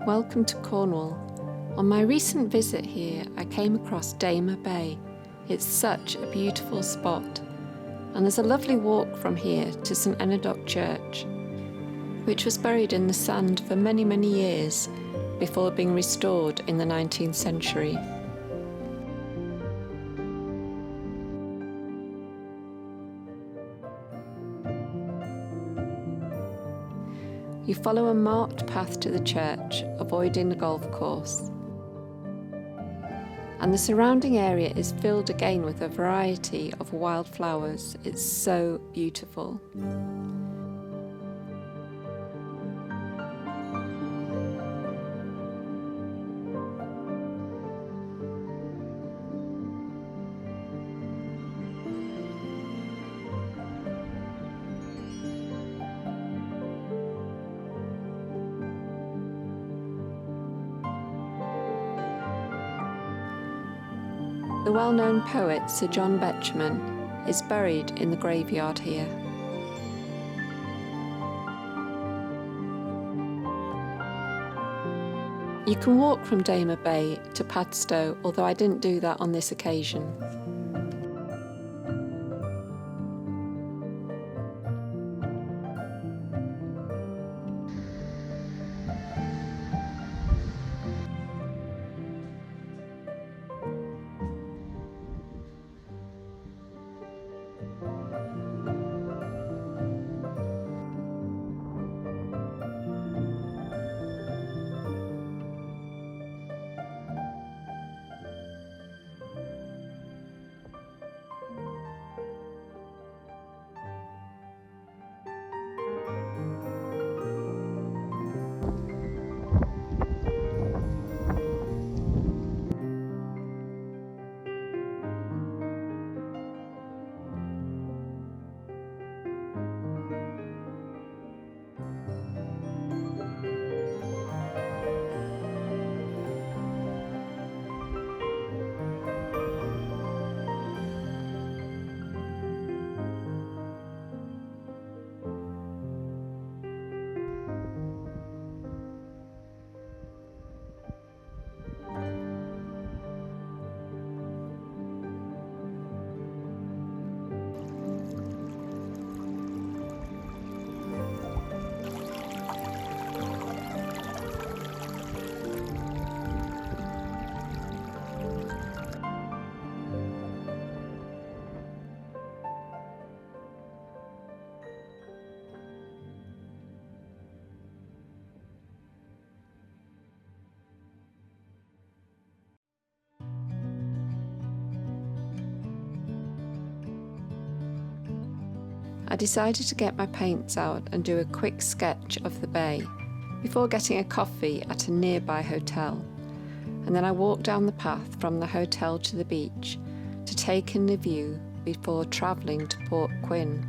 Welcome to Cornwall. On my recent visit here, I came across Daymer Bay. It's such a beautiful spot, and there's a lovely walk from here to St.Enodoc Church, which was buried in the sand for many, many years before being restored in the 19th century. You follow a marked path to the church, avoiding the golf course. And the surrounding area is filled again with a variety of wildflowers. It's so beautiful. The well-known poet Sir John Betjeman is buried in the graveyard here. You can walk from Daymer Bay to Padstow, although I didn't do that on this occasion. I decided to get my paints out and do a quick sketch of the bay before getting a coffee at a nearby hotel, and then I walked down the path from the hotel to the beach to take in the view before travelling to Port Quin.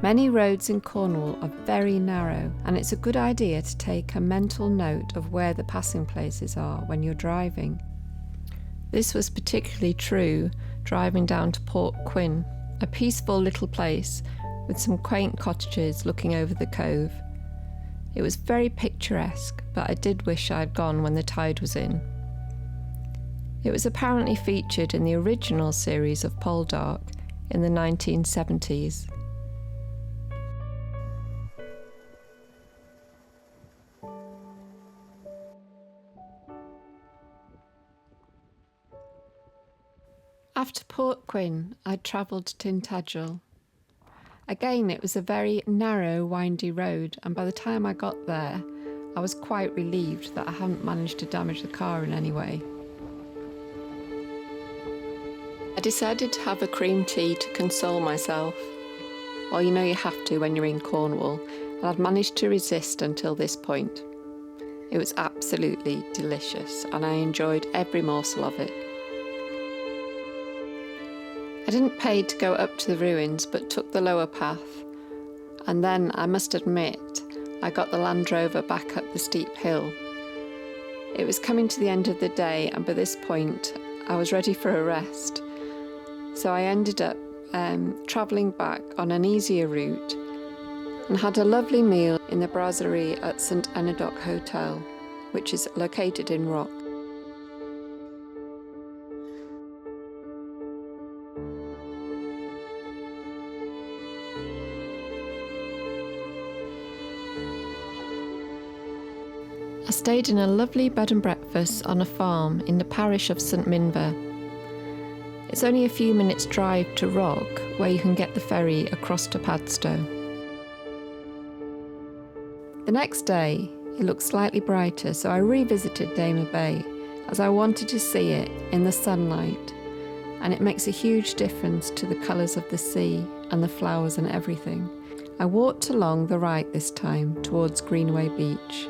Many roads in Cornwall are very narrow, and it's a good idea to take a mental note of where the passing places are when you're driving. This was particularly true driving down to Quin, a peaceful little place with some quaint cottages looking over the cove. It was very picturesque, but I did wish I'd gone when the tide was in. It was apparently featured in the original series of Poldark in the 1970s. After Quin, I travelled to Tintagel. Again, it was a very narrow, windy road, and by the time I got there, I was quite relieved that I hadn't managed to damage the car in any way. I decided to have a cream tea to console myself. Well, you know you have to when you're in Cornwall, and I'd managed to resist until this point. It was absolutely delicious, and I enjoyed every morsel of it. I didn't pay to go up to the ruins, but took the lower path, and then, I must admit, I got the Land Rover back up the steep hill. It was coming to the end of the day, and by this point I was ready for a rest, so I ended up travelling back on an easier route and had a lovely meal in the brasserie at St.Enodoc Hotel, which is located in Rock. I stayed in a lovely bed and breakfast on a farm in the parish of St. Minver. It's only a few minutes' drive to Rock, where you can get the ferry across to Padstow. The next day, it looked slightly brighter, so I revisited Daymer Bay, as I wanted to see it in the sunlight, and it makes a huge difference to the colours of the sea and the flowers and everything. I walked along the right this time, towards Greenaway Beach.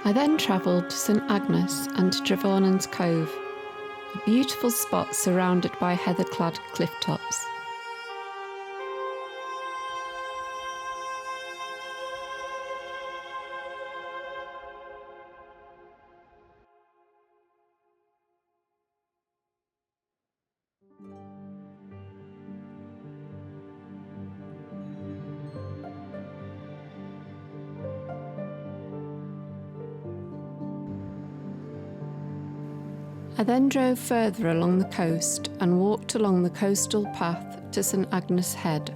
I then travelled to St. Agnes and to Trevaunance Cove, a beautiful spot surrounded by heather-clad cliff tops. I then drove further along the coast and walked along the coastal path to St. Agnes Head.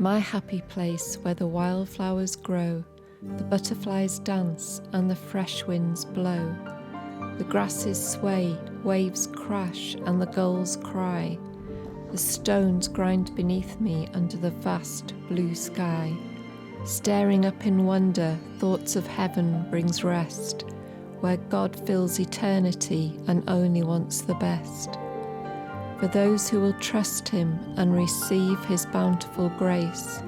My happy place where the wildflowers grow, the butterflies dance and the fresh winds blow. The grasses sway, waves crash and the gulls cry. The stones grind beneath me under the vast blue sky. Staring up in wonder, thoughts of heaven brings rest, where God fills eternity and only wants the best. For those who will trust him and receive his bountiful grace,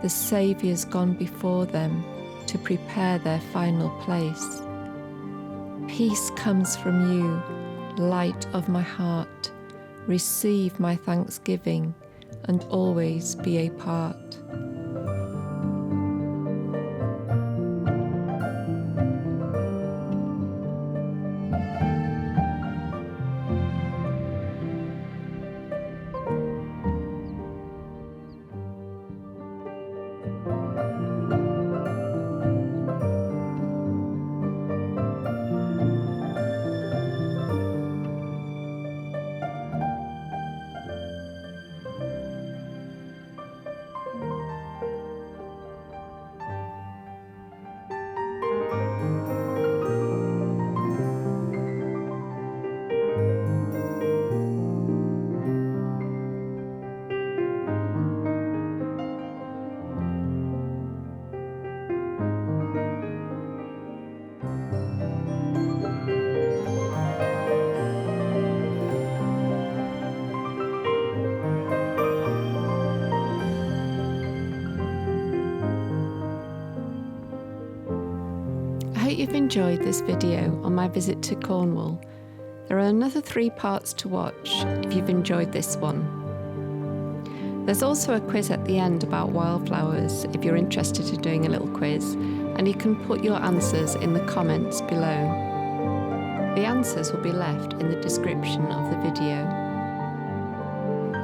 the Saviour's gone before them to prepare their final place. Peace comes from you, light of my heart. Receive my thanksgiving and always be a part. I hope you've enjoyed this video on my visit to Cornwall. There are another 3 parts to watch if you've enjoyed this one. There's also a quiz at the end about wildflowers if you're interested in doing a little quiz, and you can put your answers in the comments below. The answers will be left in the description of the video.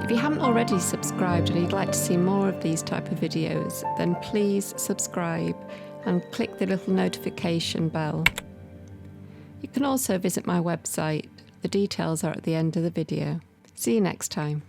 If you haven't already subscribed and you'd like to see more of these type of videos, then please subscribe and click the little notification bell. You can also visit my website. The details are at the end of the video. See you next time.